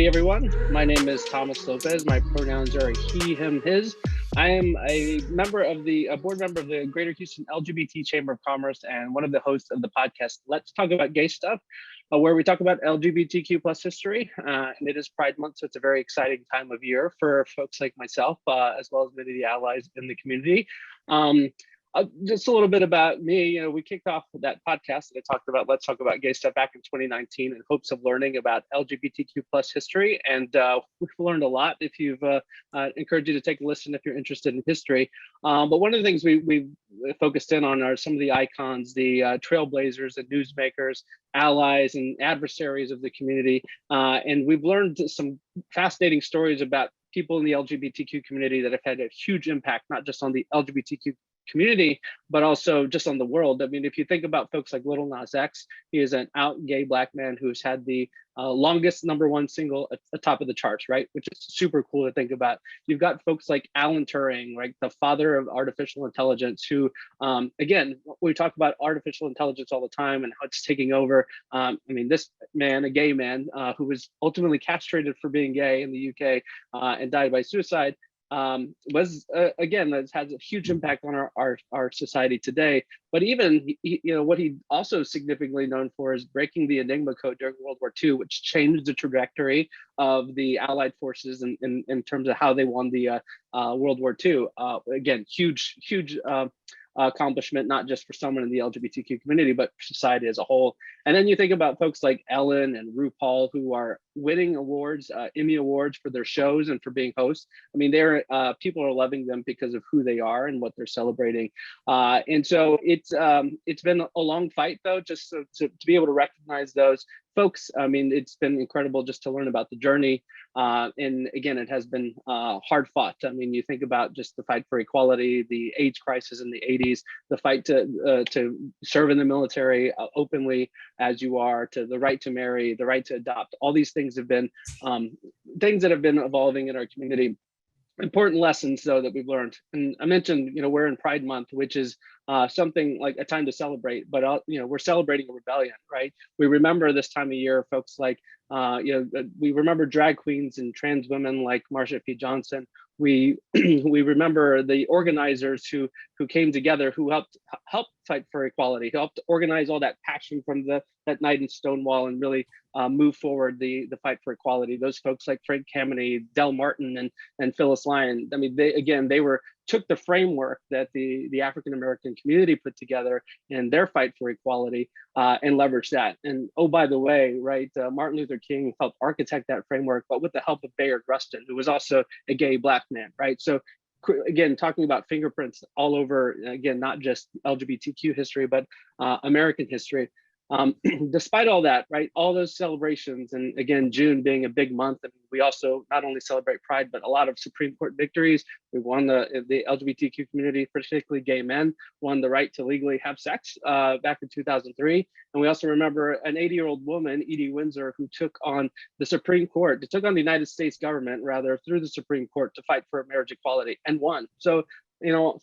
Hey everyone, my name is Thomas Lopez. My pronouns are he, him, his. I am a board member of the Greater Houston LGBT Chamber of Commerce and one of the hosts of the podcast Let's Talk About Gay Stuff, where we talk about LGBTQ plus history. And it is Pride Month, so it's a very exciting time of year for folks like myself, as well as many of the allies in the community. Just a little bit about me. We kicked off that podcast that I talked about, Let's Talk About Gay Stuff, back in 2019 in hopes of learning about LGBTQ plus history. And we've learned a lot. If you've encouraged you to take a listen if you're interested in history. But one of the things we focused in on are some of the icons, the trailblazers, the newsmakers, allies, and adversaries of the community. And we've learned some fascinating stories about people in the LGBTQ community that have had a huge impact, not just on the LGBTQ community, but also just on the world. I mean, if you think about folks like Lil Nas X, he is an out gay Black man who's had the longest #1 single at the top of the charts, right? Which is super cool to think about. You've got folks like Alan Turing, right? The father of artificial intelligence, who, again, we talk about artificial intelligence all the time and how it's taking over. I mean, this man, a gay man, who was ultimately castrated for being gay in the UK and died by suicide, was again, that has a huge impact on our society today. But even what he also significantly known for is breaking the Enigma code during World War II, which changed the trajectory of the Allied forces in terms of how they won the World War II. Again, huge accomplishment, not just for someone in the LGBTQ community, but for society as a whole. And then you think about folks like Ellen and RuPaul, who are winning awards, Emmy awards for their shows and for being hosts. I mean, people are loving them because of who they are and what they're celebrating. And so it's been a long fight, though, just to be able to recognize those folks. I mean, it's been incredible just to learn about the journey. And again, it has been hard fought. I mean, you think about just the fight for equality, the AIDS crisis in the 80s, the fight to serve in the military openly as you are, to the right to marry, the right to adopt. All these things have been things that have been evolving in our community. Important lessons, though, that we've learned. And I mentioned, we're in Pride Month, which is something like a time to celebrate, but we're celebrating a rebellion, right? We remember this time of year, folks like, we remember drag queens and trans women like Marsha P. Johnson. We we remember the organizers who came together, who helped fight for equality, helped organize all that passion from that night in Stonewall, and really move forward the fight for equality. Those folks like Frank Kameny, Del Martin, and Phyllis Lyon. I mean, they took the framework that the African American community put together in their fight for equality and leveraged that. And oh, by the way, right, Martin Luther King helped architect that framework, but with the help of Bayard Rustin, who was also a gay Black man, right? So again, talking about fingerprints all over, again, not just LGBTQ history, but American history. Despite all that, right, all those celebrations, and again, June being a big month, and we also not only celebrate Pride, but a lot of Supreme Court victories. We won the LGBTQ community, particularly gay men, won the right to legally have sex back in 2003. And we also remember an 80-year-old woman, Edie Windsor, who took on the Supreme Court, took on the United States government, rather, through the Supreme Court to fight for marriage equality, and won. So,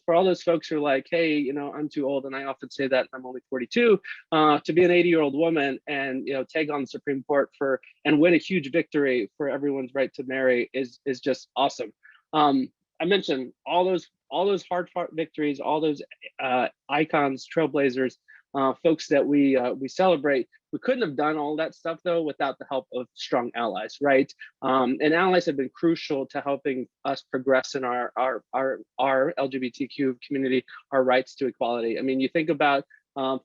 for all those folks who are like, hey, I'm too old, and I often say that I'm only 42, to be an 80-year-old woman and take on the Supreme Court and win a huge victory for everyone's right to marry is just awesome. I mentioned all those hard-fought victories, all those icons, trailblazers, folks that we celebrate. We couldn't have done all that stuff, though, without the help of strong allies, right? And allies have been crucial to helping us progress in our LGBTQ community, our rights to equality. I mean, you think about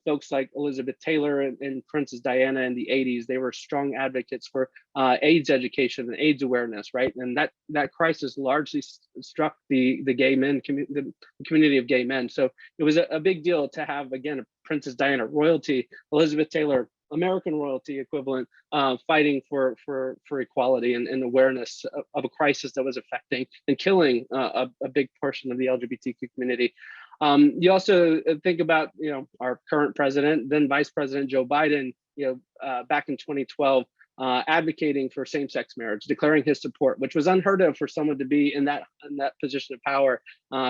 folks like Elizabeth Taylor and Princess Diana in the 80s. They were strong advocates for AIDS education and AIDS awareness, right? And that crisis largely struck the gay men, the community of gay men. So it was a big deal to have, again, a Princess Diana royalty, Elizabeth Taylor, American royalty equivalent, fighting for equality and awareness of a crisis that was affecting and killing a big portion of the LGBTQ community. You also think about, our current president, then Vice President Joe Biden, back in 2012, advocating for same-sex marriage, declaring his support, which was unheard of for someone to be in that position of power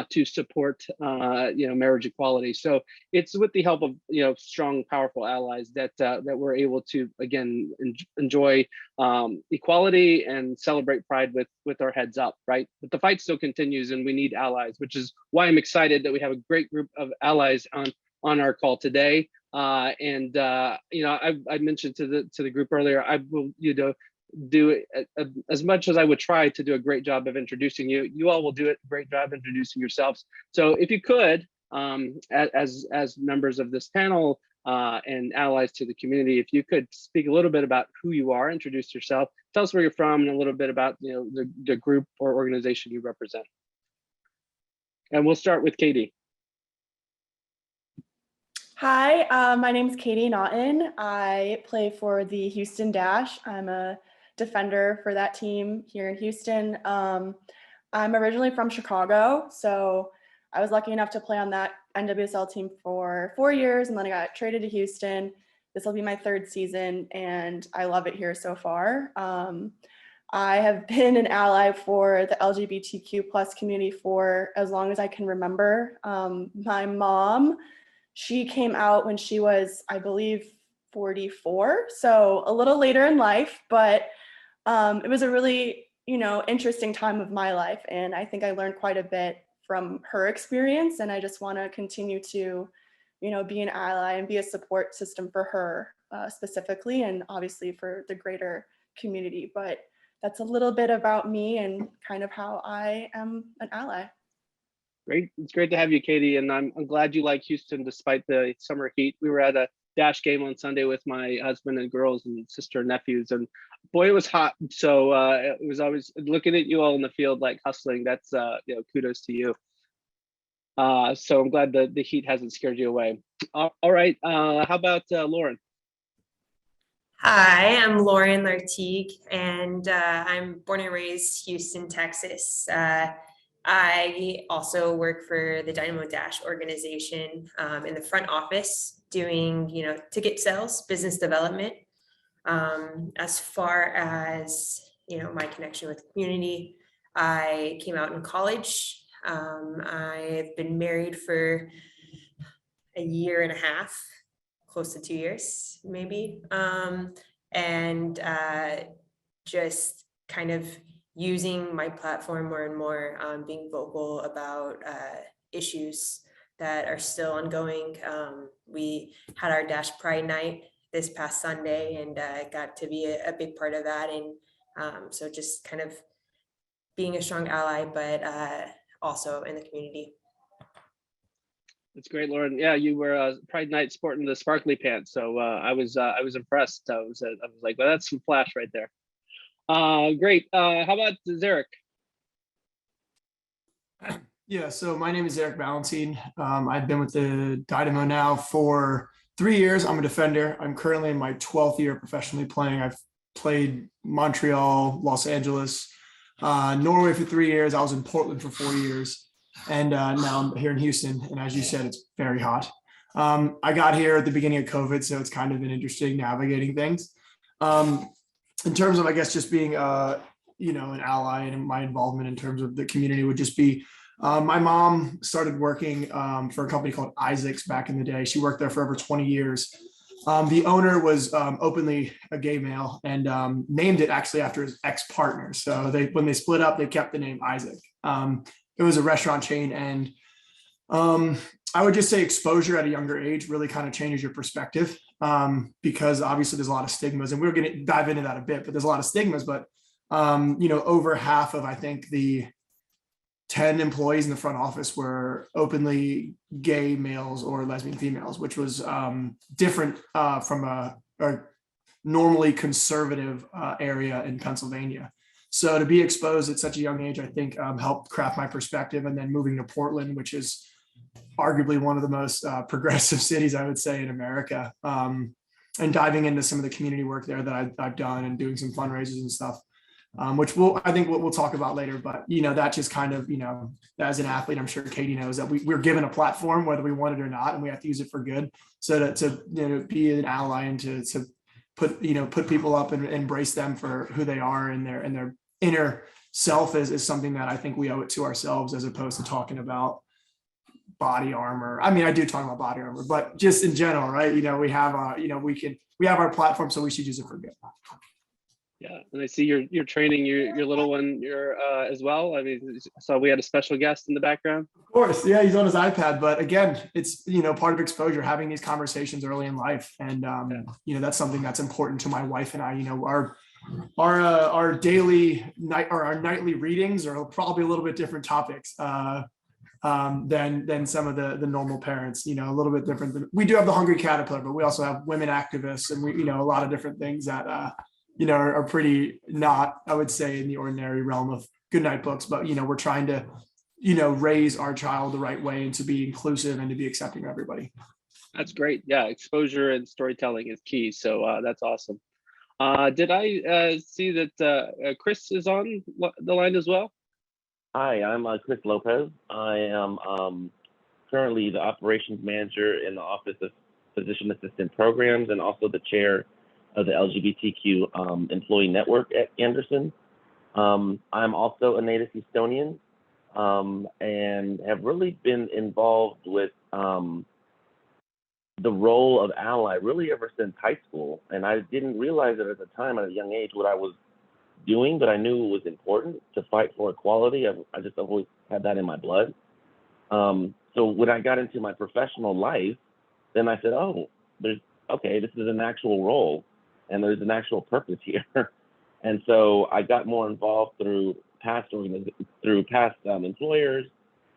to support marriage equality. So it's with the help of strong, powerful allies that we're able to again enjoy equality and celebrate pride with our heads up, right? But the fight still continues, and we need allies, which is why I'm excited that we have a great group of allies on our call today. I mentioned to the group earlier, I will do as much as I would try to do a great job of introducing you. You all will do a great job introducing yourselves. So if you could, as members of this panel and allies to the community, if you could speak a little bit about who you are, introduce yourself, tell us where you're from, and a little bit about the group or organization you represent. And we'll start with Katie. Hi, my name is Katie Naughton. I play for the Houston Dash. I'm a defender for that team here in Houston. I'm originally from Chicago, so I was lucky enough to play on that NWSL team for 4 years, and then I got traded to Houston. This will be my 3rd season, and I love it here so far. I have been an ally for the LGBTQ plus community for as long as I can remember. My mom, she came out when she was, I believe, 44, so a little later in life, but it was a really, interesting time of my life, and I think I learned quite a bit from her experience, and I just want to continue to, be an ally and be a support system for her specifically, and obviously for the greater community. But that's a little bit about me and kind of how I am an ally. Great. It's great to have you, Katie. And I'm glad you like Houston despite the summer heat. We were at a Dash game on Sunday with my husband and girls and sister and nephews, and boy, it was hot. So it was always looking at you all in the field, like hustling. That's kudos to you. So I'm glad that the heat hasn't scared you away. All right. How about Lauren? Hi, I'm Lauren Lartigue, and I'm born and raised Houston, Texas. I also work for the Dynamo Dash organization in the front office doing, ticket sales, business development. As far as, my connection with the community, I came out in college. I've been married for 1.5 years, close to 2 years, maybe. And just kind of using my platform more and more, being vocal about issues that are still ongoing. We had our Dash Pride Night this past Sunday, and got to be a big part of that. And so just kind of being a strong ally, but also in the community. That's great, Lauren. Yeah, you were Pride Night sporting the sparkly pants, so I was impressed. I was like, well, that's some flash right there. Great. How about Zarek? Yeah, so my name is Zarek Valentin. I've been with the Dynamo now for 3 years. I'm a defender. I'm currently in my 12th year professionally playing. I've played Montreal, Los Angeles, Norway for 3 years. I was in Portland for 4 years. And now I'm here in Houston. And as you said, it's very hot. I got here at the beginning of COVID, so it's kind of been interesting navigating things. In terms of, I guess, just being, an ally, and my involvement in terms of the community would just be, my mom started working for a company called Isaac's back in the day. She worked there for over 20 years. The owner was openly a gay male and named it actually after his ex-partner. So when they split up, they kept the name Isaac. It was a restaurant chain, and I would just say exposure at a younger age really kind of changes your perspective, because obviously there's a lot of stigmas, and we're going to dive into that a bit, but there's a lot of stigmas. But over half of, I think, the 10 employees in the front office were openly gay males or lesbian females, which was different from a normally conservative area in Pennsylvania. So to be exposed at such a young age, I think helped craft my perspective. And then moving to Portland, which is arguably one of the most progressive cities, I would say, in America, and diving into some of the community work there that I've done, and doing some fundraisers and stuff, which I think we'll talk about later. But, that just kind of, as an athlete, I'm sure Katie knows that we're given a platform, whether we want it or not, and we have to use it for good. So to be an ally and to put people up and embrace them for who they are, and their inner self is something that I think we owe it to ourselves, as opposed to talking about body armor. I mean, I do talk about body armor, but just in general, right? We have we have our platform, so we should use it for good. Yeah, and I see you're training your little one as well. I mean, so we had a special guest in the background. Of course, yeah, he's on his iPad, but again, it's part of exposure, having these conversations early in life, and that's something that's important to my wife and I. Our daily night or our nightly readings are probably a little bit different topics than some of the normal parents. A little bit different. We do have the Hungry Caterpillar, but we also have women activists, and we a lot of different things that are pretty not, I would say, in the ordinary realm of goodnight books. But we're trying to raise our child the right way, and to be inclusive and to be accepting of everybody. That's great. Yeah, exposure and storytelling is key. So that's awesome. Did I see that Chris is on the line as well? Hi, I'm Thomas Lopez. I am currently the operations manager in the Office of Physician Assistant Programs, and also the chair of the LGBTQ employee network at Anderson. I'm also a native Houstonian, and have really been involved with the role of ally really ever since high school. And I didn't realize it at the time, at a young age, what I was doing, but I knew it was important to fight for equality. I just always had that in my blood. So when I got into my professional life, then I said, oh, this is an actual role, and there's an actual purpose here. And so I got more involved through past employers,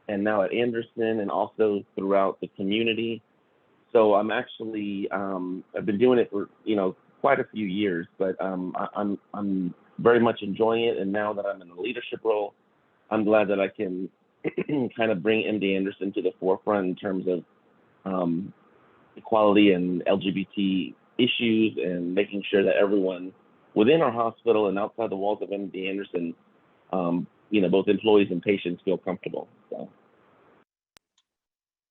and now at Anderson, and also throughout the community. So I'm actually I've been doing it for quite a few years, but I'm very much enjoying it. And now that I'm in a leadership role, I'm glad that I can kind of bring MD Anderson to the forefront in terms of equality and LGBT issues, and making sure that everyone within our hospital and outside the walls of MD Anderson, both employees and patients, feel comfortable. So.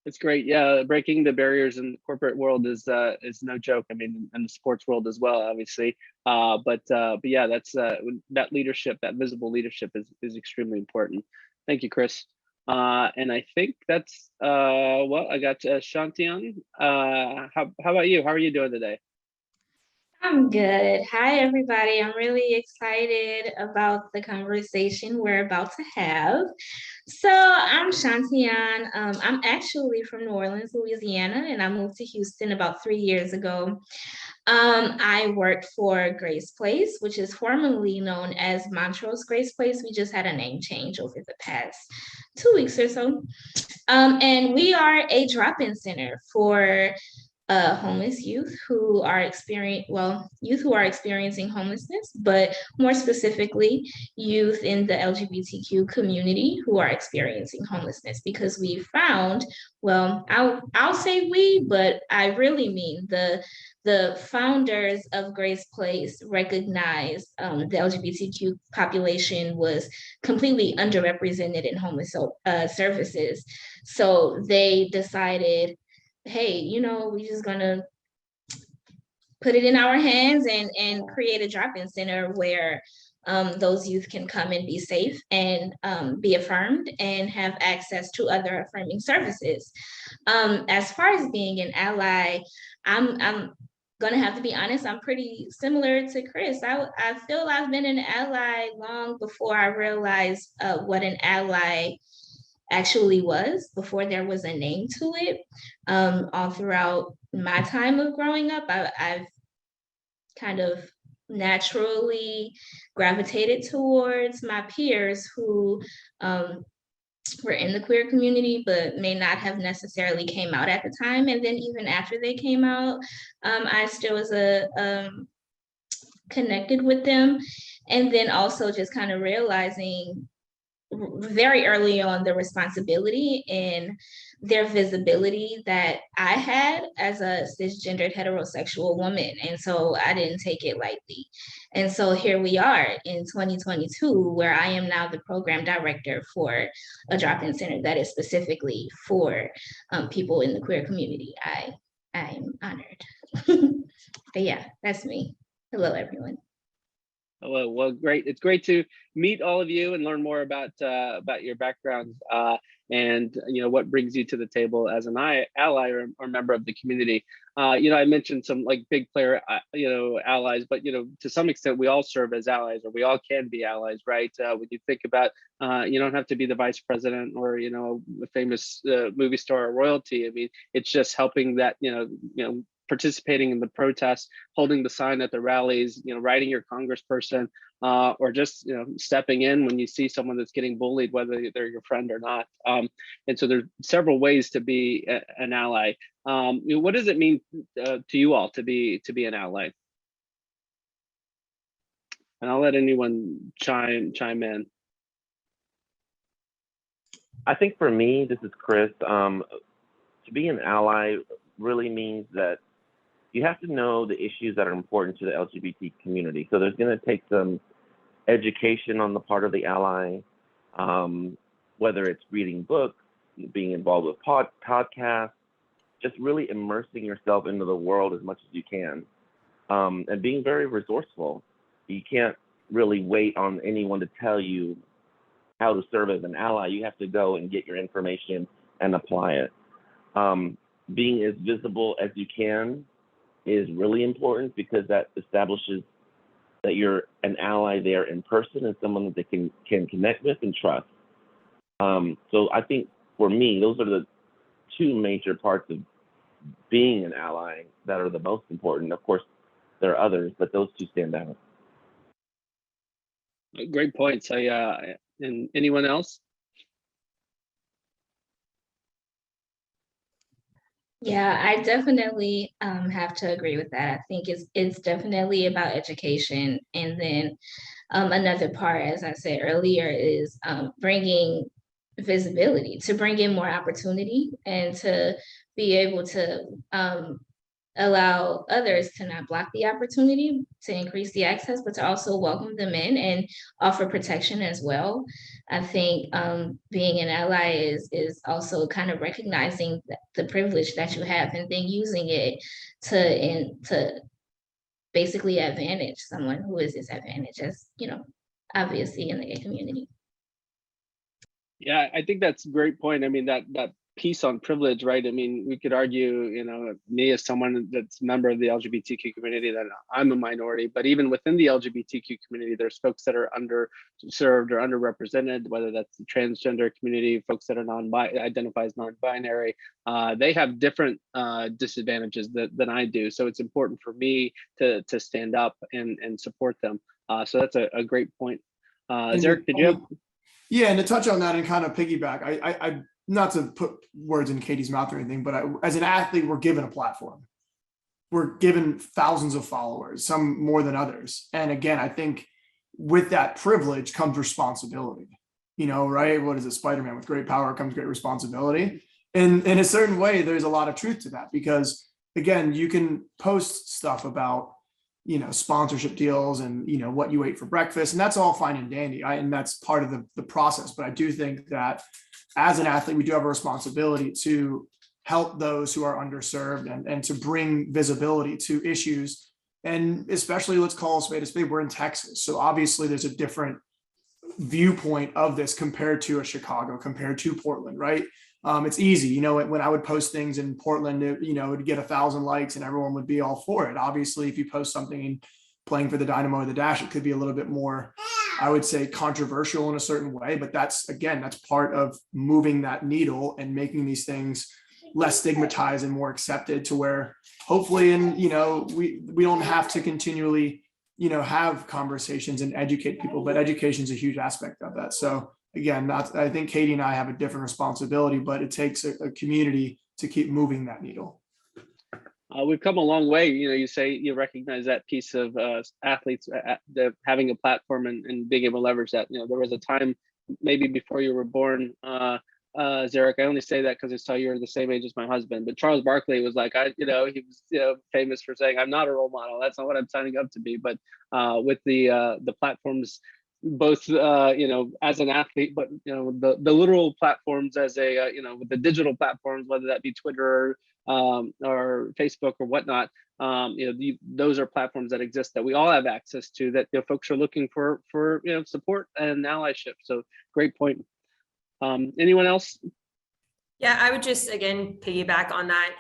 It's great. Yeah, breaking the barriers in the corporate world is no joke. I mean, in the sports world as well, obviously. But yeah, that's that leadership, that visible leadership is extremely important. Thank you, Chris. And I think that's I got Shanti on. How about you? How are you doing today? I'm good. Hi, everybody. I'm really excited about the conversation we're about to have. So I'm Shantian. I'm actually from New Orleans, Louisiana, and I moved to Houston about 3 years ago. I worked for Grace Place, which is formerly known as Montrose Grace Place. We just had a name change over the past 2 weeks or so. And we are a drop-in center for homeless youth who are experiencing homelessness, but more specifically, youth in the LGBTQ community who are experiencing homelessness, because we found, I'll say we, but I really mean the founders of Grace Place recognized the LGBTQ population was completely underrepresented in homeless services. So they decided, hey, we're just gonna put it in our hands and create a drop-in center where those youth can come and be safe and be affirmed and have access to other affirming services. As far as being an ally, I'm gonna have to be honest, I'm pretty similar to Chris. I feel I've been an ally long before I realized what an ally actually was, before there was a name to it. All throughout my time of growing up, I've kind of naturally gravitated towards my peers who were in the queer community, but may not have necessarily came out at the time. And then even after they came out, I still was connected with them. And then also just kind of realizing very early on the responsibility and their visibility that I had as a cisgendered heterosexual woman. And so I didn't take it lightly. And so here we are in 2022, where I am now the program director for a drop-in center that is specifically for people in the queer community. I'm honored. But yeah, that's me. Hello, everyone. Well, great. It's great to meet all of you and learn more about your backgrounds and what brings you to the table as an ally or member of the community. I mentioned some like big player allies, but to some extent we all serve as allies, or we all can be allies, right? When you think about you don't have to be the vice president or a famous movie star or royalty. I mean, it's just helping that participating in the protests, holding the sign at the rallies, writing your congressperson, or just stepping in when you see someone that's getting bullied, whether they're your friend or not. And so there's several ways to be an ally. What does it mean to you all to be an ally? And I'll let anyone chime in. I think for me, this is Chris. To be an ally really means that you have to know the issues that are important to the LGBT community. So there's going to take some education on the part of the ally, whether it's reading books, being involved with podcasts, just really immersing yourself into the world as much as you can, and being very resourceful. You can't really wait on anyone to tell you how to serve as an ally. You have to go and get your information and apply it. Being as visible as you can is really important, because that establishes that you're an ally there in person and someone that they can connect with and trust. So I think for me, those are the two major parts of being an ally that are the most important. Of course, there are others, but those two stand out. Great points. And anyone else? Yeah, I definitely have to agree with that. I think it's definitely about education. And then another part, as I said earlier, is bringing visibility, to bring in more opportunity and to be able to allow others to not block the opportunity, to increase the access, but to also welcome them in and offer protection as well. I think being an ally is also kind of recognizing the privilege that you have and then using it to basically advantage someone who is disadvantaged, as obviously in the gay community. Yeah, I think that's a great point. I mean, that piece on privilege, right? I mean, we could argue, me as someone that's a member of the LGBTQ community, that I'm a minority, but even within the LGBTQ community, there's folks that are underserved or underrepresented, whether that's the transgender community, folks that are identify as non-binary. They have different disadvantages than I do. So it's important for me to stand up and support them. So that's a great point. Zarek, did you have? Yeah, and to touch on that and kind of piggyback, I not to put words in Katie's mouth or anything, but as an athlete, we're given a platform. We're given thousands of followers, some more than others. And again, I think with that privilege comes responsibility. Right? What is it? Spider-Man, with great power comes great responsibility. And in a certain way, there's a lot of truth to that, because again, you can post stuff about sponsorship deals and what you ate for breakfast, and that's all fine and dandy, and that's part of the process. But I do think that as an athlete, we do have a responsibility to help those who are underserved and to bring visibility to issues. And especially, let's call a spade. We're in Texas, so obviously there's a different viewpoint of this compared to Chicago, compared to Portland, right? It's easy, when I would post things in Portland, it would get 1,000 likes and everyone would be all for it. Obviously, if you post something playing for the Dynamo or the Dash, it could be a little bit more, I would say, controversial in a certain way. But that's part of moving that needle and making these things less stigmatized and more accepted, to where hopefully, we don't have to continually, have conversations and educate people, but education is a huge aspect of that. So again, I think Katie and I have a different responsibility, but it takes a community to keep moving that needle. We've come a long way. You say you recognize that piece of athletes having a platform and being able to leverage that. There was a time, maybe before you were born, Zarek. I only say that because I saw you're the same age as my husband. But Charles Barkley was like, he was famous for saying, "I'm not a role model. That's not what I'm signing up to be." But with the platforms, both as an athlete, but the literal platforms as a with the digital platforms, whether that be Twitter or Facebook or whatnot, those are platforms that exist that we all have access to, that folks are looking for support and allyship. So great point. Anyone else? Yeah, I would just, again, piggyback on that.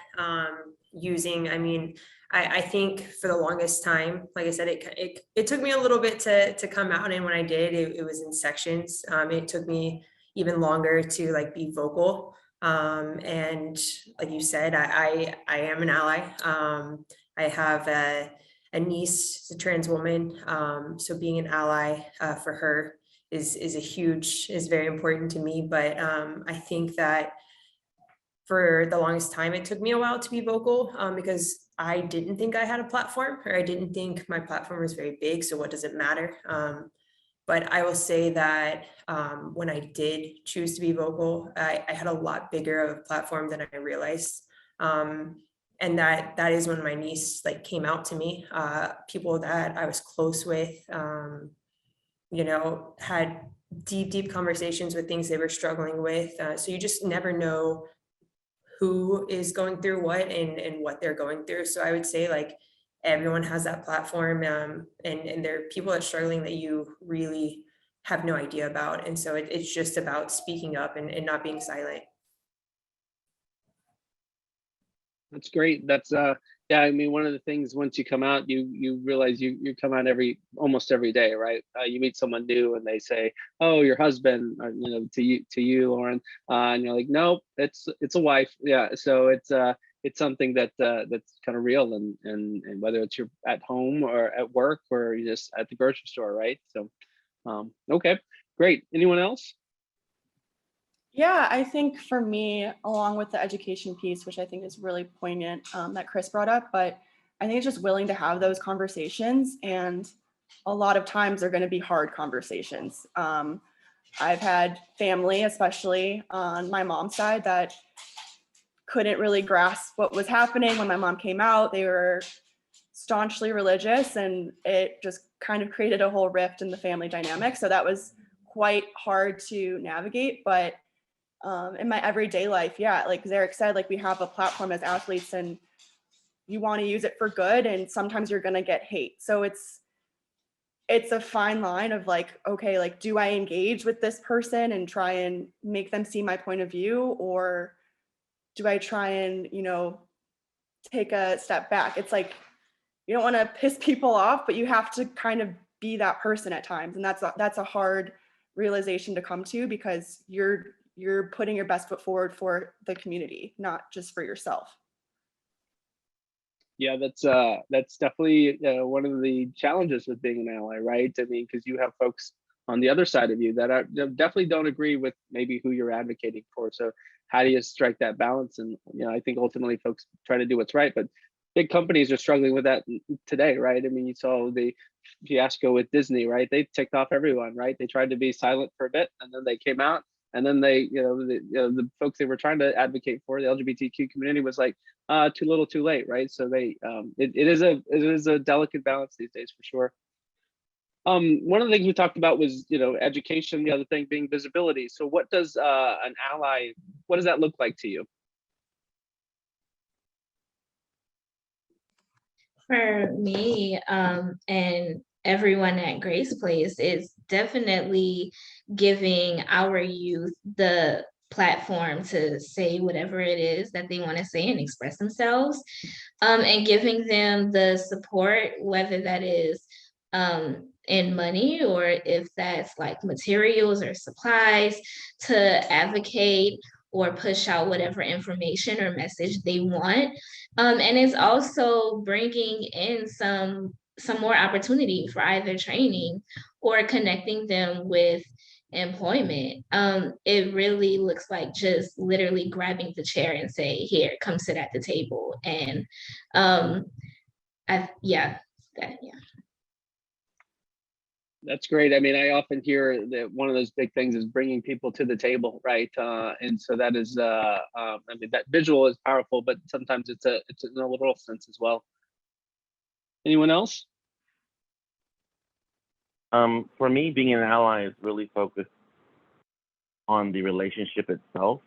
I think for the longest time, like I said, it took me a little bit to come out, and when I did, it was in sections. It took me even longer to like be vocal. And like you said, I am an ally. I have a niece, a trans woman. So being an ally for her is very important to me. But I think that for the longest time, it took me a while to be vocal because I didn't think I had a platform, or I didn't think my platform was very big. So what does it matter? But I will say that when I did choose to be vocal, I had a lot bigger of a platform than I realized. And that is when my niece like came out to me. People that I was close with, had deep conversations with things they were struggling with. So you just never know who is going through what and what they're going through. So I would say like everyone has that platform, and there are people that are struggling that you really have no idea about. And so it's just about speaking up and not being silent. That's great. That's yeah, I mean, one of the things, once you come out, you realize you come out almost every day, right? You meet someone new and they say, "Oh, your husband," or, to you, Lauren, and you're like, "Nope, it's a wife." Yeah, so it's something that's kind of real, and whether it's you're at home or at work or you're just at the grocery store, right? So, okay, great. Anyone else? Yeah, I think for me, along with the education piece, which I think is really poignant, that Chris brought up, but I think it's just willing to have those conversations. And a lot of times they're going to be hard conversations. I've had family, especially on my mom's side, that couldn't really grasp what was happening when my mom came out. They were staunchly religious, and it just kind of created a whole rift in the family dynamic. So that was quite hard to navigate. But in my everyday life, yeah, like Zarek said, like we have a platform as athletes and you want to use it for good, and sometimes you're going to get hate. So it's a fine line of like, okay, like, do I engage with this person and try and make them see my point of view, or do I try and, take a step back? It's like, you don't want to piss people off, but you have to kind of be that person at times. And that's a hard realization to come to, because you're putting your best foot forward for the community, not just for yourself. Yeah, that's definitely one of the challenges with being an ally, right? I mean, because you have folks on the other side of you that definitely don't agree with maybe who you're advocating for. So how do you strike that balance? And I think ultimately folks try to do what's right, but big companies are struggling with that today, right? I mean, you saw the fiasco with Disney, right? They ticked off everyone, right? They tried to be silent for a bit, and then they came out. And then they, the folks they were trying to advocate for, the LGBTQ community, was like, too little, too late, right? So it is a delicate balance these days for sure. One of the things we talked about was, education. The other thing being visibility. So what does an ally? What does that look like to you? For me, and everyone at Grace Place, is definitely giving our youth the platform to say whatever it is that they want to say and express themselves, and giving them the support, whether that is in money, or if that's like materials or supplies, to advocate or push out whatever information or message they want. And it's also bringing in some more opportunity for either training or connecting them with employment. It really looks like just literally grabbing the chair and say, "Here, come sit at the table." And yeah. That's great. I mean, I often hear that one of those big things is bringing people to the table, right? And so that is, I mean, that visual is powerful, but sometimes it's in a literal sense as well. Anyone else? For me, being an ally is really focused on the relationship itself,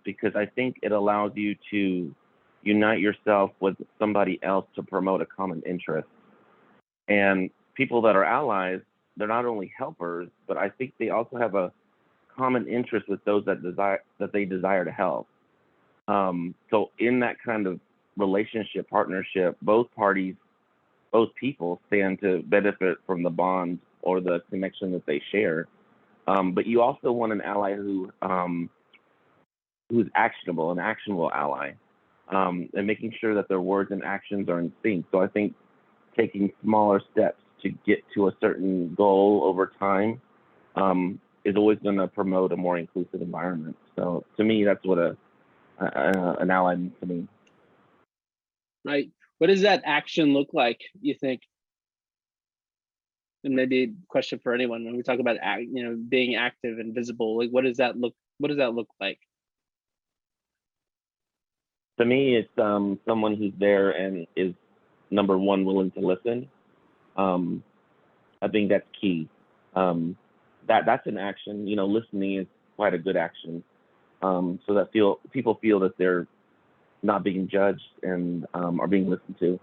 because I think it allows you to unite yourself with somebody else to promote a common interest. And people that are allies, they're not only helpers, but I think they also have a common interest with those that they desire to help. So in that kind of relationship, partnership, both people stand to benefit from the bond or the connection that they share. But you also want an ally who's actionable, an actionable ally, and making sure that their words and actions are in sync. So I think taking smaller steps to get to a certain goal over time is always going to promote a more inclusive environment. So to me, that's what an ally means to me. Right. What does that action look like, you think? And maybe a question for anyone when we talk about being active and visible. Like, what does that look like? To me, it's someone who's there and is, number one, willing to listen. I think that's key. That's an action. Listening is quite a good action. So that people feel that they're not being judged and are being listened to.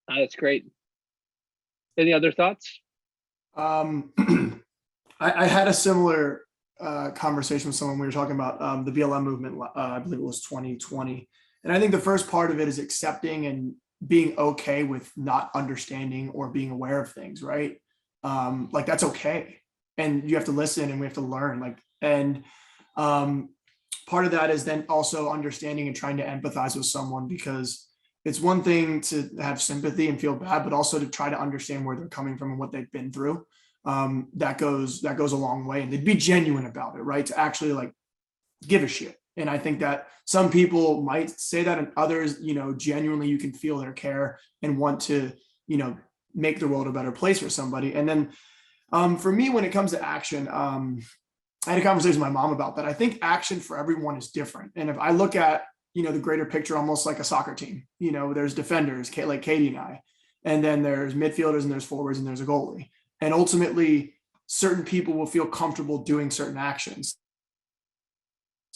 That's great. Any other thoughts? I had a similar conversation with someone. We were talking about the BLM movement. I believe it was 2020. And I think the first part of it is accepting and being okay with not understanding or being aware of things, right? Like that's okay. And you have to listen and we have to learn. Part of that is then also understanding and trying to empathize with someone, because it's one thing to have sympathy and feel bad, but also to try to understand where they're coming from and what they've been through. That goes a long way, and they'd be genuine about it, right? To actually give a shit. And I think that some people might say that, and others, genuinely you can feel their care and want to, make the world a better place for somebody. And then for me, when it comes to action, I had a conversation with my mom about that. I think action for everyone is different. And if I look at, the greater picture, almost like a soccer team, there's defenders, like Katie and I, and then there's midfielders and there's forwards and there's a goalie. And ultimately, certain people will feel comfortable doing certain actions.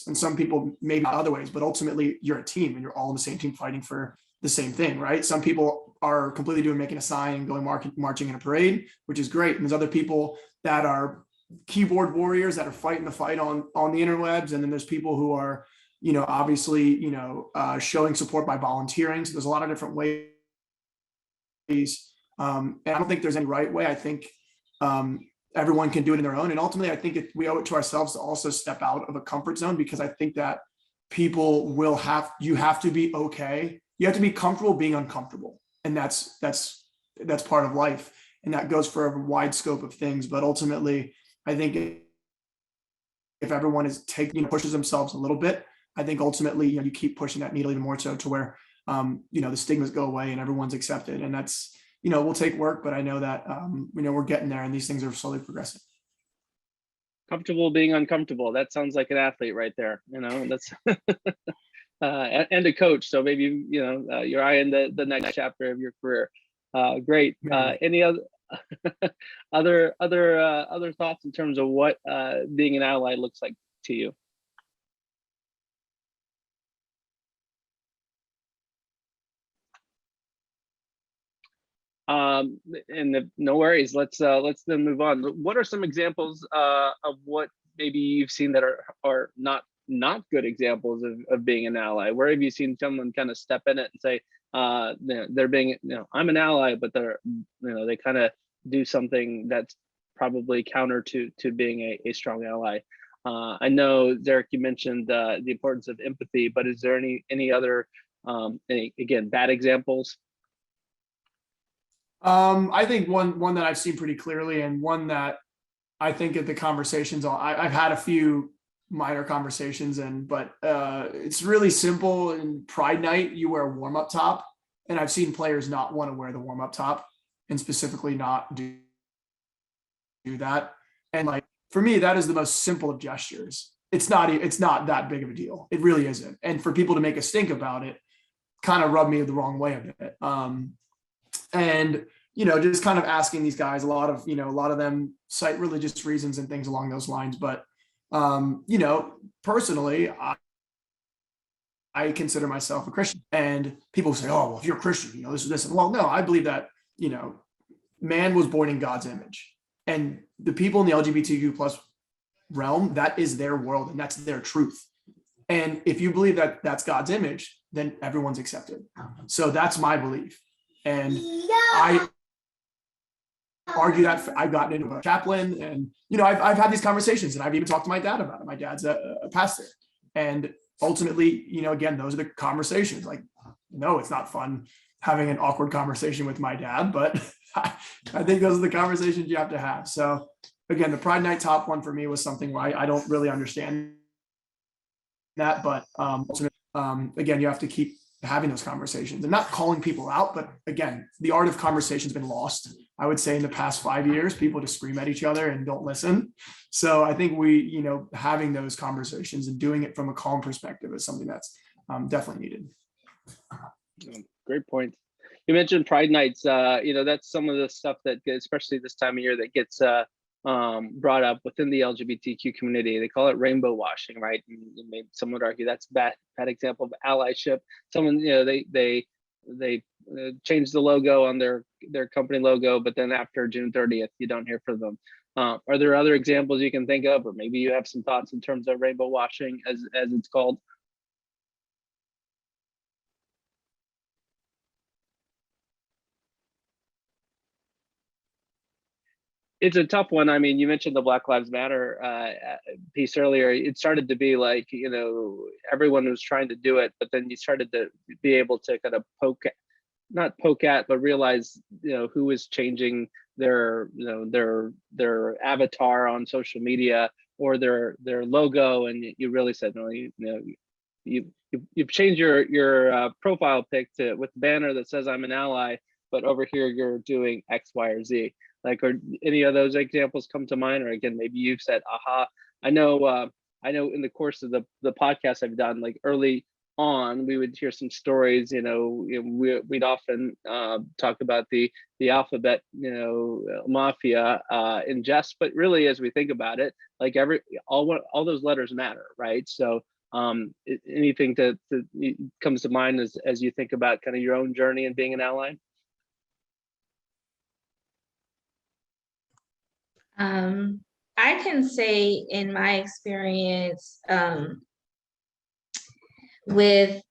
And some people maybe other ways, but ultimately you're a team and you're all in the same team fighting for the same thing, right? Some people are completely making a sign and going marching in a parade, which is great. And there's other people that are keyboard warriors that are fighting the fight on the interwebs. And then there's people who are, obviously, showing support by volunteering. So there's a lot of different ways. And I don't think there's any right way. I think everyone can do it in their own. And ultimately, I think we owe it to ourselves to also step out of a comfort zone, because I think that people you have to be okay. You have to be comfortable being uncomfortable. And that's part of life. And that goes for a wide scope of things. But ultimately, I think if everyone is pushes themselves a little bit, I think ultimately, you keep pushing that needle even more so to where, the stigmas go away and everyone's accepted. And that's, will take work, but I know that, we're getting there and these things are slowly progressing. Comfortable being uncomfortable. That sounds like an athlete right there. That's and a coach. So maybe, you're eyeing the next chapter of your career. Great. Any other other thoughts in terms of what being an ally looks like to you? And no worries. Let's then move on. What are some examples of what maybe you've seen that are not good examples of being an ally? Where have you seen someone kind of step in it and say, they're being, I'm an ally, but they kind of do something that's probably counter to being a strong ally? I know, Zarek, you mentioned the importance of empathy, but is there any other again, bad examples? I think one that I've seen pretty clearly, and one that I think at the conversations, I've had a few minor conversations, but it's really simple. In Pride Night, you wear a warm-up top, and I've seen players not want to wear the warm-up top and specifically not do that. And for me, that is the most simple of gestures. It's not that big of a deal. It really isn't. And for people to make a stink about it kind of rubbed me the wrong way a bit. And, just kind of asking these guys, a lot of them cite religious reasons and things along those lines. But, personally, I I consider myself a Christian. And people say, oh, well, if you're a Christian, you know, this is this. And well, no, I believe that, you know, man was born in God's image. And the people in the LGBTQ plus realm, that is their world and that's their truth. And if you believe that that's God's image, then everyone's accepted. So that's my belief. And I argue that I've gotten into a chaplain and, you know, I've had these conversations and I've even talked to my dad about it. My dad's a pastor. And ultimately, you know, again, those are the conversations. Like, no, it's not fun having an awkward conversation with my dad, but I think those are the conversations you have to have. So again, the Pride Night top one for me was something where I don't really understand that, but again, you have to keep having those conversations and not calling people out. But again, the art of conversation has been lost. I would say in the past 5 years, people just scream at each other and don't listen. So I think we, you know, having those conversations and doing it from a calm perspective is something that's definitely needed. Great point. You mentioned Pride Nights. You know, that's some of the stuff that, especially this time of year, that gets brought up within the LGBTQ community. They call it rainbow washing, right? And maybe some would argue that's a bad example of allyship. Someone, you know, they change the logo on their company logo, but then after June 30th, you don't hear from them. Are there other examples you can think of, or maybe you have some thoughts in terms of rainbow washing, as it's called? It's a tough one. I mean, you mentioned the Black Lives Matter piece earlier. It started to be like, you know, everyone was trying to do it, but then you started to be able to kind of not poke at, but realize, you know, who is changing their, you know, their avatar on social media or their logo, and you really said, no, you've changed your profile pic to with the banner that says I'm an ally, but over here you're doing X, Y, or Z. Like, or any of those examples come to mind? Or again, maybe you've said, aha. I know in the course of the podcast I've done, like early on, we would hear some stories, you know, we'd often talk about the alphabet, you know, mafia in jest, but really, as we think about it, like all those letters matter, right? So anything that comes to mind as you think about kind of your own journey and being an ally? I can say in my experience, with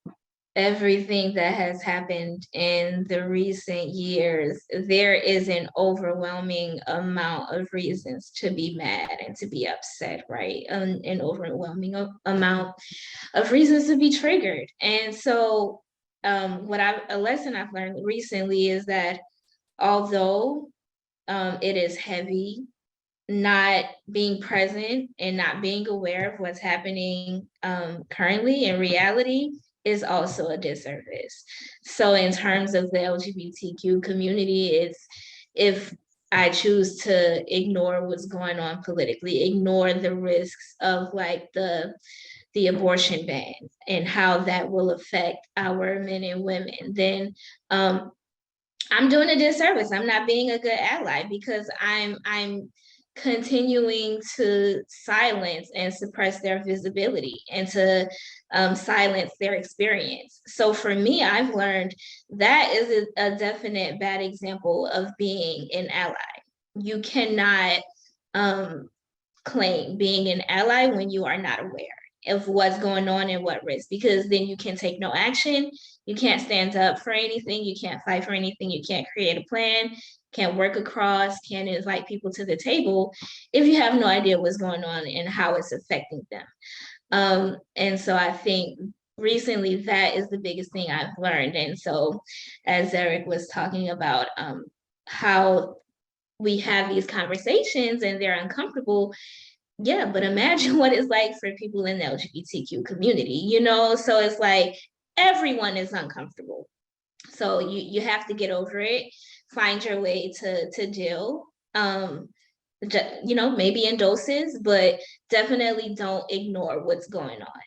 everything that has happened in the recent years, there is an overwhelming amount of reasons to be mad and to be upset, right? An overwhelming amount of reasons to be triggered. And so a lesson I've learned recently is that although it is heavy, not being present and not being aware of what's happening currently in reality is also a disservice. So in terms of the LGBTQ community, it's if I choose to ignore what's going on politically, ignore the risks of like the abortion ban and how that will affect our men and women, then I'm doing a disservice. I'm not being a good ally because I'm continuing to silence and suppress their visibility and to silence their experience. So for me, I've learned that is a definite bad example of being an ally. You cannot claim being an ally when you are not aware of what's going on and what risk, because then you can take no action. You can't stand up for anything. You can't fight for anything. You can't create a plan, can't work across, can't invite people to the table if you have no idea what's going on and how it's affecting them. And so I think recently that is the biggest thing I've learned. And so as Zarek was talking about how we have these conversations and they're uncomfortable, yeah, but imagine what it's like for people in the LGBTQ community, you know? So it's like everyone is uncomfortable. So you have to get over it, find your way to deal, you know, maybe in doses, but definitely don't ignore what's going on.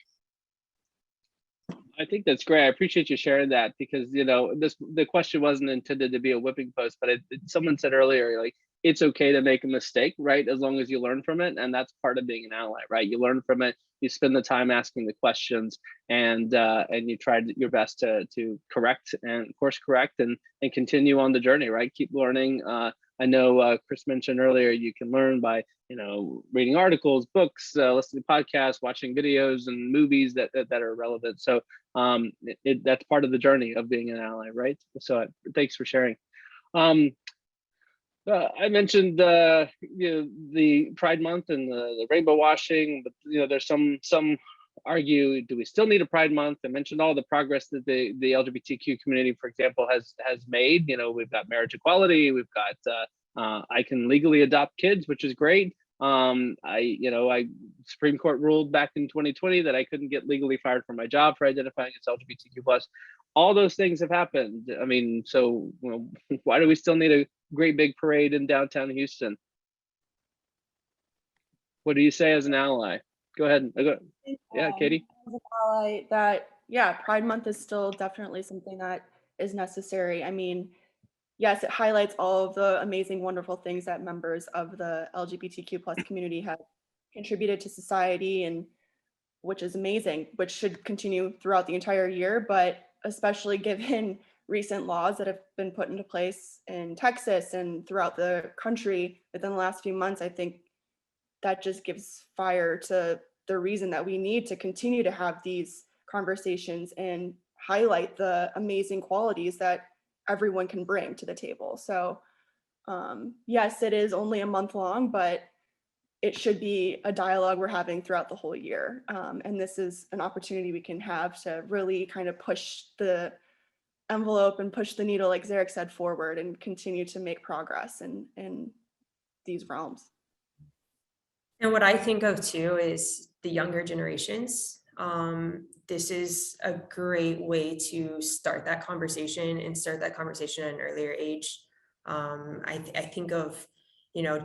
I think that's great. I appreciate you sharing that because, you know, the question wasn't intended to be a whipping post, but someone said earlier, like, it's okay to make a mistake, right? As long as you learn from it. And that's part of being an ally, right? You learn from it, you spend the time asking the questions, and you try your best to correct and course correct and continue on the journey, right? Keep learning. I know Chris mentioned earlier, you can learn by, reading articles, books, listening to podcasts, watching videos and movies that are relevant. So that's part of the journey of being an ally, right? So thanks for sharing. I mentioned the Pride Month and the rainbow washing, but there's some argue, do we still need a Pride Month? I mentioned all the progress that the LGBTQ community, for example, has made. We've got marriage equality, we've got I can legally adopt kids, which is great. Supreme Court ruled back in 2020 that I couldn't get legally fired from my job for identifying as LGBTQ plus. All those things have happened. I mean, so why do we still need a great big parade in downtown Houston? What do you say as an ally? Go ahead. Yeah, Katie. As an ally, that Pride Month is still definitely something that is necessary. I mean, yes, it highlights all of the amazing, wonderful things that members of the LGBTQ plus community have contributed to society, and which is amazing, which should continue throughout the entire year, but especially given recent laws that have been put into place in Texas and throughout the country within the last few months, I think that just gives fire to the reason that we need to continue to have these conversations and highlight the amazing qualities that everyone can bring to the table. So yes, it is only a month long, but it should be a dialogue we're having throughout the whole year. And this is an opportunity we can have to really kind of push the envelope and push the needle, like Zarek said, forward and continue to make progress in these realms. And what I think of too is the younger generations. This is a great way to start that conversation and start that conversation at an earlier age. I think of,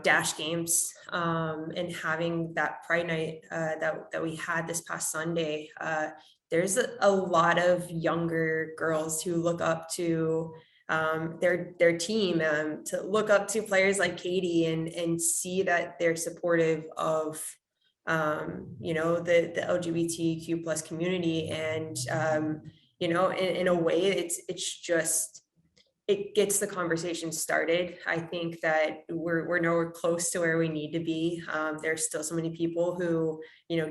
Dash games and having that Pride Night that we had this past Sunday. There's a lot of younger girls who look up to their team, to look up to players like Katie and see that they're supportive of the LGBTQ plus community, and in a way it's just, it gets the conversation started. I think that we're nowhere close to where we need to be. There's still so many people who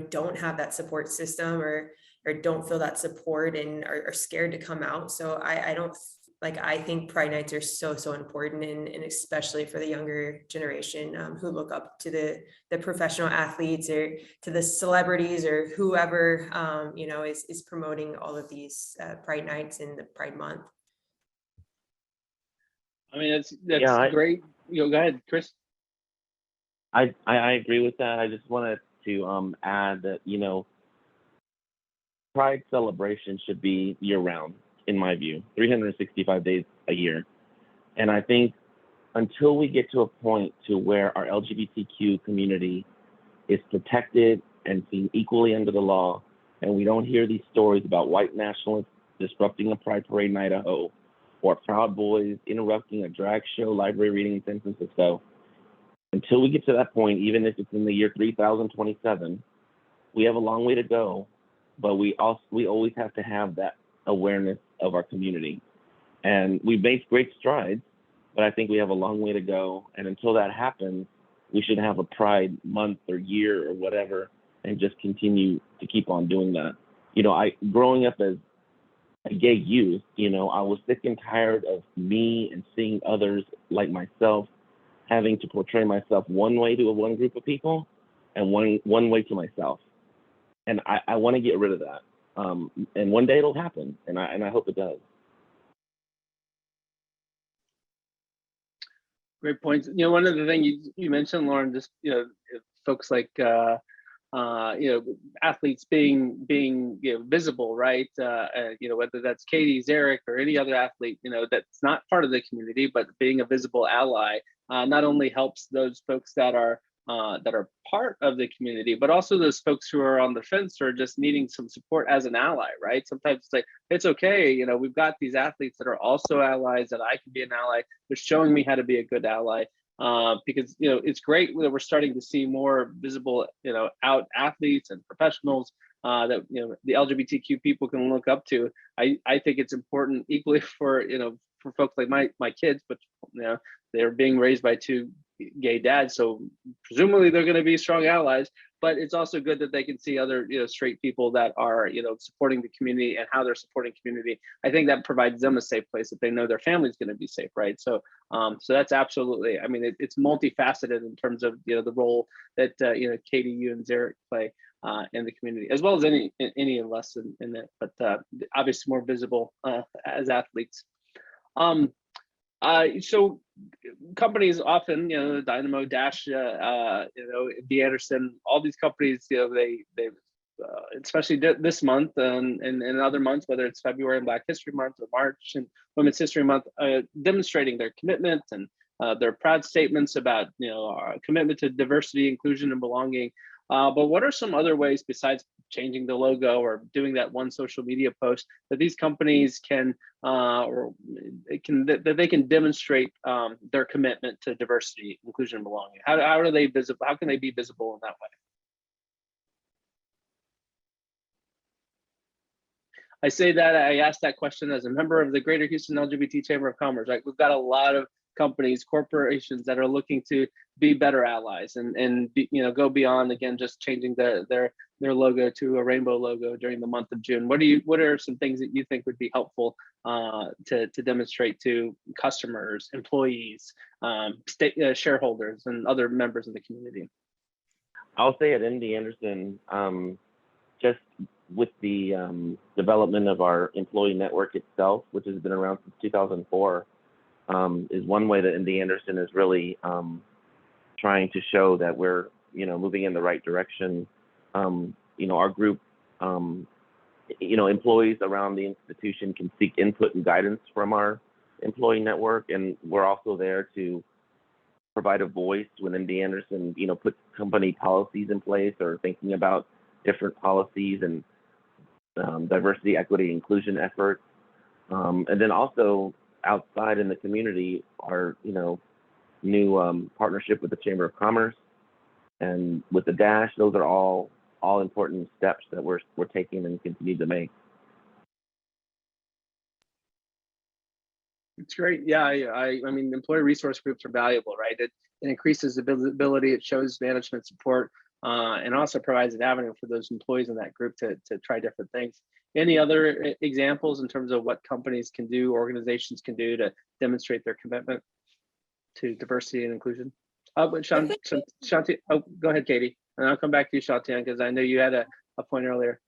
don't have that support system or don't feel that support and are scared to come out. So I think Pride Nights are so important, and especially for the younger generation who look up to the professional athletes or to the celebrities or whoever is promoting all of these Pride Nights in the Pride Month. I mean, that's great. Go ahead, Chris. I agree with that. I just wanted to add that Pride celebration should be year round, in my view, 365 days a year. And I think until we get to a point to where our LGBTQ community is protected and seen equally under the law, and we don't hear these stories about white nationalists disrupting a Pride parade in Idaho, or Proud Boys interrupting a drag show, library reading in San Francisco, until we get to that point, even if it's in the year 3027, we have a long way to go, but we always have to have that awareness of our community. And we've made great strides, but I think we have a long way to go. And until that happens, we should have a Pride month or year or whatever, and just continue to keep on doing that. Growing up as a gay youth, I was sick and tired of me and seeing others like myself having to portray myself one way to one group of people and one way to myself. And I want to get rid of that. And one day it'll happen, and I hope it does. Great points. One of the things you mentioned, Lauren, just folks like athletes being visible, right? Whether that's Katie, Zarek, or any other athlete, that's not part of the community, but being a visible ally not only helps those folks that are part of the community, but also those folks who are on the fence or just needing some support as an ally, right? Sometimes it's like, it's okay, we've got these athletes that are also allies, that I can be an ally. They're showing me how to be a good ally. because it's great that we're starting to see more visible out athletes and professionals that the LGBTQ people can look up to. I think it's important equally for for folks like my kids, but they're being raised by two gay dads, so presumably they're going to be strong allies. But it's also good that they can see other straight people that are supporting the community and how they're supporting community. I think that provides them a safe place that they know their family's going to be safe, right? So so that's absolutely, I mean, it's multifaceted in terms of the role that Katie, you and Zarek play in the community, as well as any of us in it, but obviously more visible as athletes. So companies often, Dynamo, Dash, B. Anderson, all these companies, they especially this month and other months, whether it's February and Black History Month or March and Women's History Month, demonstrating their commitment and their proud statements about our commitment to diversity, inclusion, and belonging. But what are some other ways besides changing the logo or doing that one social media post that these companies can that they can demonstrate their commitment to diversity, inclusion, and belonging? How are they visible? How can they be visible in that way? I say that I asked that question as a member of the Greater Houston LGBT Chamber of Commerce. Right, we've got a lot of companies, corporations that are looking to be better allies and go beyond, again, just changing their logo to a rainbow logo during the month of June. What are some things that you think would be helpful to demonstrate to customers, employees, shareholders, and other members of the community? I'll say at MD Anderson, just with the development of our employee network itself, which has been around since 2004, is one way that MD Anderson is really trying to show that we're moving in the right direction. Our group, employees around the institution can seek input and guidance from our employee network, and we're also there to provide a voice when MD Anderson puts company policies in place or thinking about different policies and diversity, equity, inclusion efforts, and then also outside in the community, our new partnership with the Chamber of Commerce and with the Dash. Those are all important steps that we're taking and continue to make. It's great. Yeah, I mean, employee resource groups are valuable, right? It increases the visibility, it shows management support, and also provides an avenue for those employees in that group to try different things. Any other examples in terms of what companies can do, organizations can do to demonstrate their commitment to diversity and inclusion? But Shanti, go ahead, Katie, and I'll come back to you, Shanti, because I know you had a point earlier.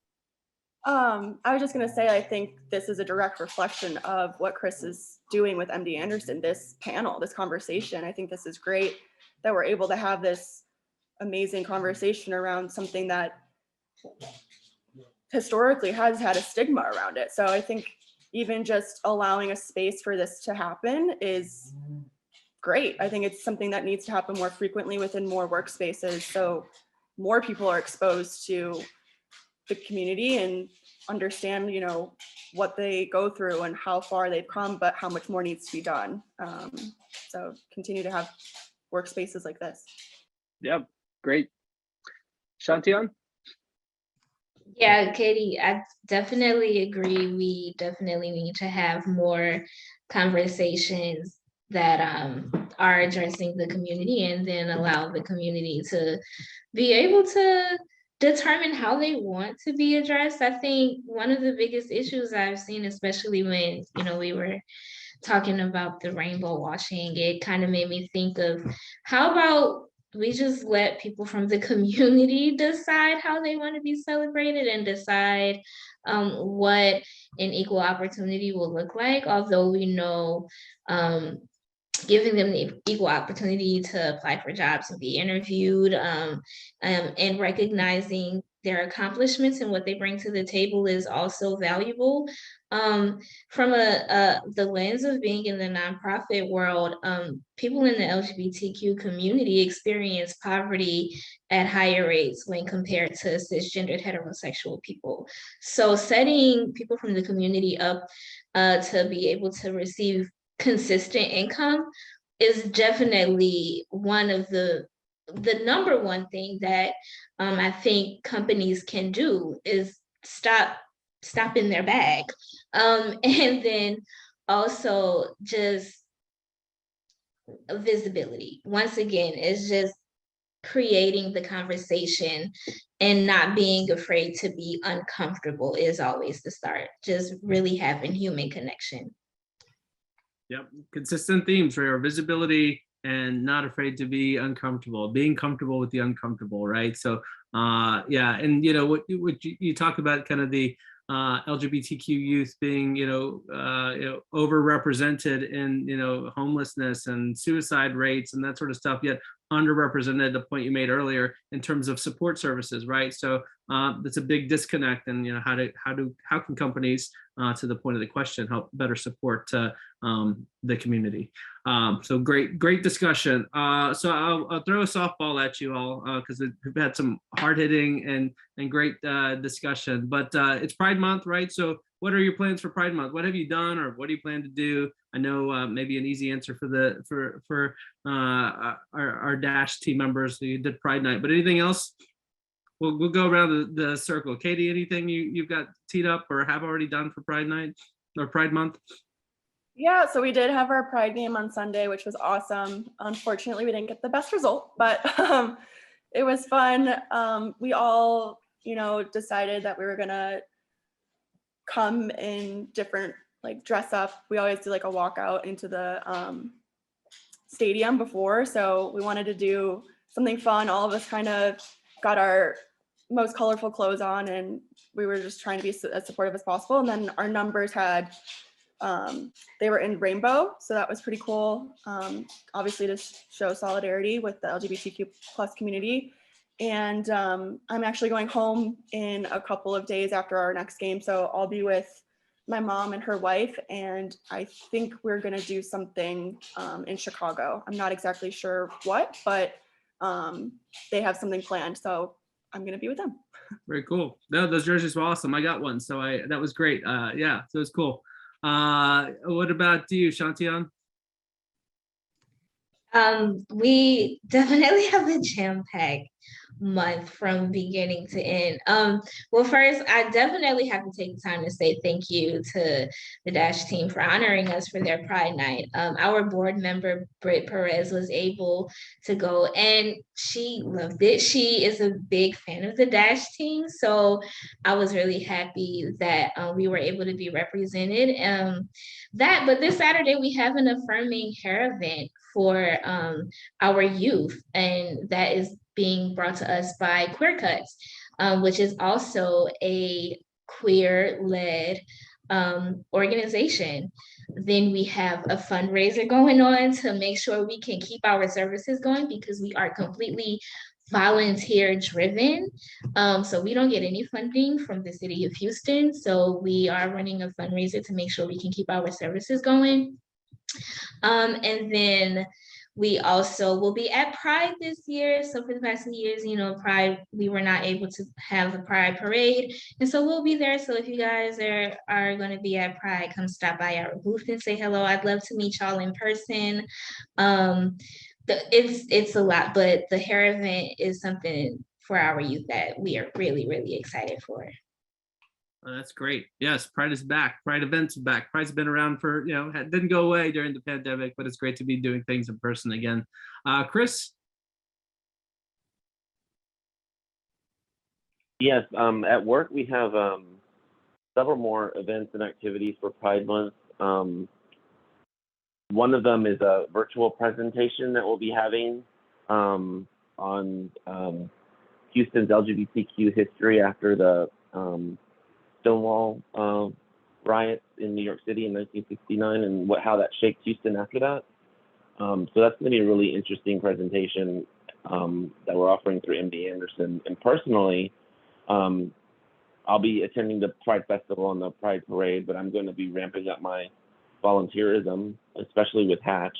I was just going to say, I think this is a direct reflection of what Chris is doing with MD Anderson, this panel, this conversation. I think this is great that we're able to have this amazing conversation around something that historically has had a stigma around it. So I think even just allowing a space for this to happen is great. I think it's something that needs to happen more frequently within more workspaces, so more people are exposed to the community and understand what they go through and how far they've come, but how much more needs to be done. So continue to have workspaces like this. Yeah, great. Shantian? Yeah, Katie, I definitely agree. We definitely need to have more conversations that are addressing the community, and then allow the community to be able to determine how they want to be addressed. I think one of the biggest issues I've seen, especially when we were talking about the rainbow washing, it kind of made me think of, how about we just let people from the community decide how they want to be celebrated and decide what an equal opportunity will look like. Although we know giving them the equal opportunity to apply for jobs and be interviewed, and recognizing their accomplishments and what they bring to the table is also valuable. From the lens of being in the nonprofit world, people in the LGBTQ community experience poverty at higher rates when compared to cisgendered heterosexual people. So setting people from the community up to be able to receive consistent income is definitely one of the number one thing that I think companies can do is stop in their bag. And then also just visibility. Once again, it's just creating the conversation and not being afraid to be uncomfortable is always the start. Just really having human connection. Yep, consistent themes, right? Or visibility and not afraid to be uncomfortable, being comfortable with the uncomfortable, right? So, yeah, and what you talk about, kind of the LGBTQ youth being, overrepresented in, homelessness and suicide rates and that sort of stuff, yet underrepresented, the point you made earlier, in terms of support services, right? So that's a big disconnect, and how can companies, to the point of the question, help better support the community? So great discussion. So I'll throw a softball at you all, because we've had some hard-hitting and great discussion. But it's Pride Month, right? So what are your plans for Pride Month? What have you done, or what do you plan to do? I know maybe an easy answer for our Dash team members who did Pride Night, but anything else? We'll go around the circle. Katie, anything you've got teed up or have already done for Pride Night or Pride Month? Yeah, so we did have our Pride game on Sunday, which was awesome. Unfortunately, we didn't get the best result, but it was fun. We all, decided that we were gonna come in different, dress up. We always do a walkout into the stadium before, so we wanted to do something fun. All of us kind of got our most colorful clothes on, and we were just trying to be as supportive as possible. And then our numbers had they were in rainbow, so that was pretty cool, obviously to show solidarity with the LGBTQ plus community. And I'm actually going home in a couple of days after our next game, so I'll be with my mom and her wife, and I think we're gonna do something in Chicago. I'm not exactly sure what, but they have something planned, so I'm gonna be with them. Very cool. No, those jerseys were awesome. I got one, so that was great. Yeah, so it's cool. What about you, Shantian? We definitely have a jam-packed month from beginning to end. Well, first, I definitely have to take the time to say thank you to the Dash team for honoring us for their Pride Night. Our board member, Britt Perez, was able to go, and she loved it. She is a big fan of the Dash team, so I was really happy that we were able to be represented. But this Saturday, we have an affirming hair event for our youth, and that is being brought to us by Queer Cuts, which is also a queer-led organization. Then we have a fundraiser going on to make sure we can keep our services going, because we are completely volunteer driven. So we don't get any funding from the city of Houston. So we are running a fundraiser to make sure we can keep our services going. And then we also will be at Pride this year. So for the past 2 years, Pride, we were not able to have the Pride parade. And so we'll be there. So if you guys are going to be at Pride, come stop by our booth and say hello. I'd love to meet y'all in person. It's a lot, but the hair event is something for our youth that we are really, really excited for. Oh, that's great. Yes, Pride is back. Pride events are back. Pride's been around for, didn't go away during the pandemic, but it's great to be doing things in person again. Chris? Yes, at work we have several more events and activities for Pride Month. One of them is a virtual presentation that we'll be having on Houston's LGBTQ history after the Stonewall riots in New York City in 1969, and how that shaped Houston after that. So that's going to be a really interesting presentation that we're offering through MD Anderson. And personally, I'll be attending the Pride Festival and the Pride Parade, but I'm going to be ramping up my volunteerism, especially with Hatch,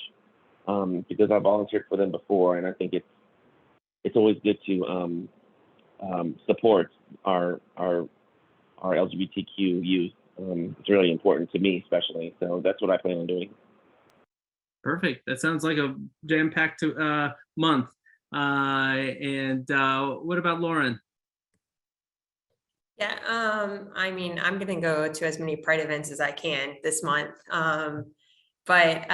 because I volunteered for them before, and I think it's always good to support our LGBTQ youth. It's really important to me, especially. So that's what I plan on doing. Perfect. That sounds like a jam-packed month. And what about Lauren? Yeah, I mean, I'm gonna go to as many Pride events as I can this month. But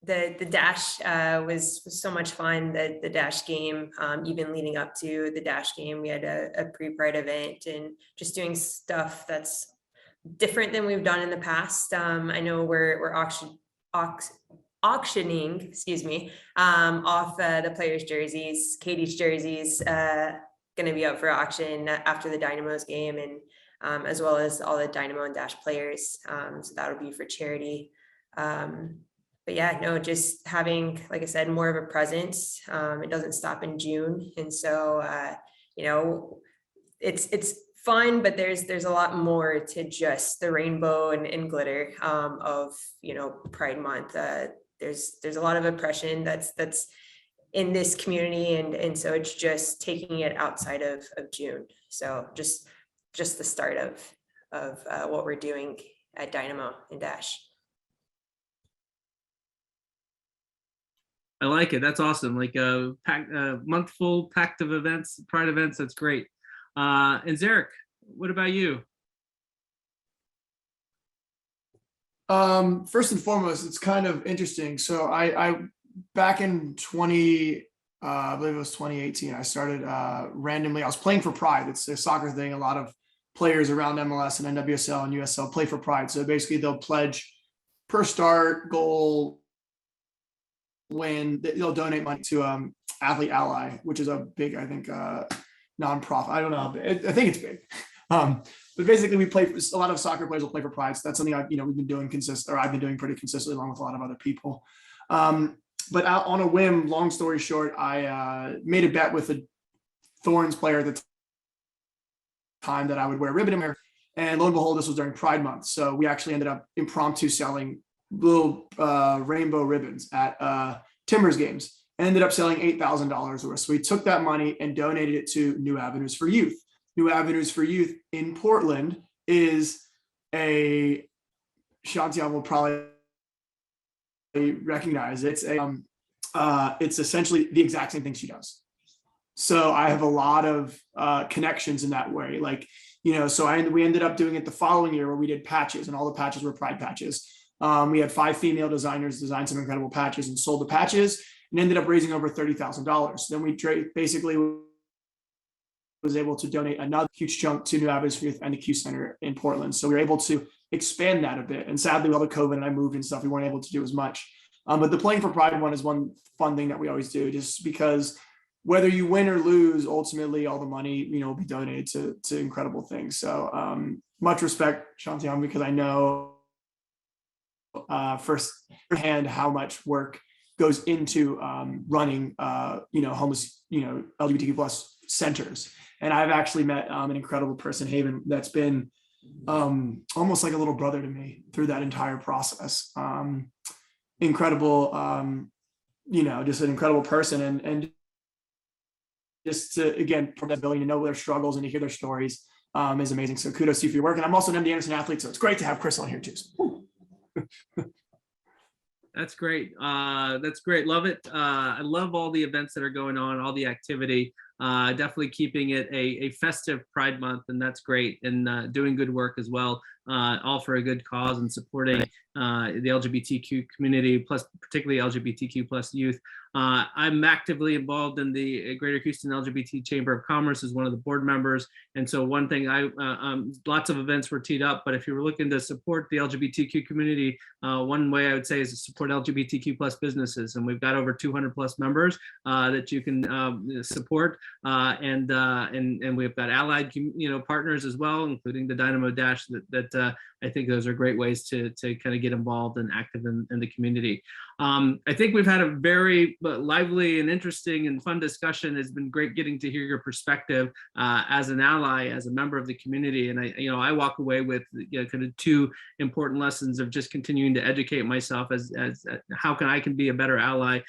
the dash was so much fun. The dash game, even leading up to the dash game, we had a pre-Pride event and just doing stuff that's different than we've done in the past. I know we're auctioning, excuse me, off the players' jerseys. Katie's jerseys going to be up for auction after the Dynamo's game, and as well as all the Dynamo and Dash players. So that'll be for charity. But yeah, no, just having, like I said, more of a presence. It doesn't stop in June, and so you know, it's fun, but there's a lot more to just the rainbow and glitter of Pride Month. There's a lot of oppression that's in this community, and so it's just taking it outside of June. So just the start of what we're doing at Dynamo and Dash. I like it. That's awesome. Like a month full packed of events, Pride events. That's great. And Zarek, what about you? First and foremost, it's kind of interesting. So I back in I believe it was 2018, I started randomly. I was playing for Pride. It's a soccer thing. A lot of players around MLS and NWSL and USL play for Pride. So basically they'll pledge per start, goal, win. They'll donate money to Athlete Ally, which is a big, I think, nonprofit. I don't know. I think it's big. But basically we play, a lot of soccer players will play for Pride. So that's something we've been doing I've been doing pretty consistently along with a lot of other people. But on a whim, long story short, I made a bet with a Thorns player at the time that I would wear a ribbon in my hair. And lo and behold, this was during Pride Month. So we actually ended up impromptu selling little rainbow ribbons at Timbers games and ended up selling $8,000 worth. So we took that money and donated it to New Avenues for Youth. New Avenues for Youth in Portland is Shantian will probably recognize it's essentially the exact same thing she does. So I have a lot of connections in that way. So we ended up doing it the following year where we did patches, and all the patches were Pride patches. We had 5 female designers design some incredible patches and sold the patches and ended up raising over $30,000. Then we basically was able to donate another huge chunk to New Avenues for Youth and the Q Center in Portland. So we were able to expand that a bit. And sadly, with all the COVID and I moved and stuff, we weren't able to do as much. But the Playing for Pride one is one fun thing that we always do, just because whether you win or lose, ultimately all the money, will be donated to incredible things. So much respect, Shantian, because I know firsthand how much work goes into running, homeless, LGBTQ plus centers. And I've actually met an incredible person, Haven, that's been almost like a little brother to me through that entire process. Incredible, just an incredible person, and just to, again, from that ability to know their struggles and to hear their stories is amazing. So kudos to you for your work. And I'm also an MD Anderson athlete, so it's great to have Chris on here too. So. That's great. That's great. Love it. I love all the events that are going on, all the activity. Definitely keeping it a festive Pride Month, and that's great. And doing good work as well, all for a good cause and supporting the LGBTQ community, plus particularly LGBTQ plus youth. I'm actively involved in the Greater Houston LGBT Chamber of Commerce as one of the board members. And so one thing, lots of events were teed up, but if you were looking to support the LGBTQ community, one way I would say is to support LGBTQ plus businesses. And we've got over 200 plus members that you can support. And we've got allied, partners as well, including the Dynamo Dash that I think those are great ways to kind of get involved and active in the community. I think we've had a very lively and interesting and fun discussion. It's been great getting to hear your perspective as an ally, as a member of the community. And I walk away with kind of 2 important lessons of just continuing to educate myself as how I can be a better ally,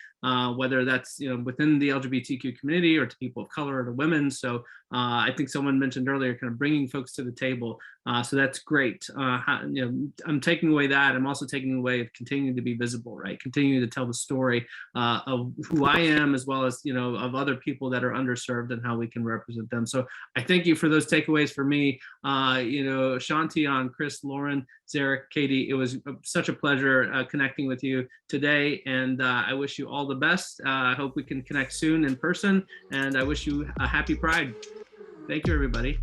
whether that's within the LGBTQ community or to people of color or to women. So I think someone mentioned earlier, kind of bringing folks to the table. So that's great. I'm taking away that. I'm also taking away of continuing to be visible, right? Continuing to tell the story of who I am, as well as, of other people that are underserved and how we can represent them. So I thank you for those takeaways for me. Shanti, Chris, Lauren, Zarek, Katie, it was such a pleasure connecting with you today. And I wish you all the best. I hope we can connect soon in person. And I wish you a happy Pride. Thank you, everybody.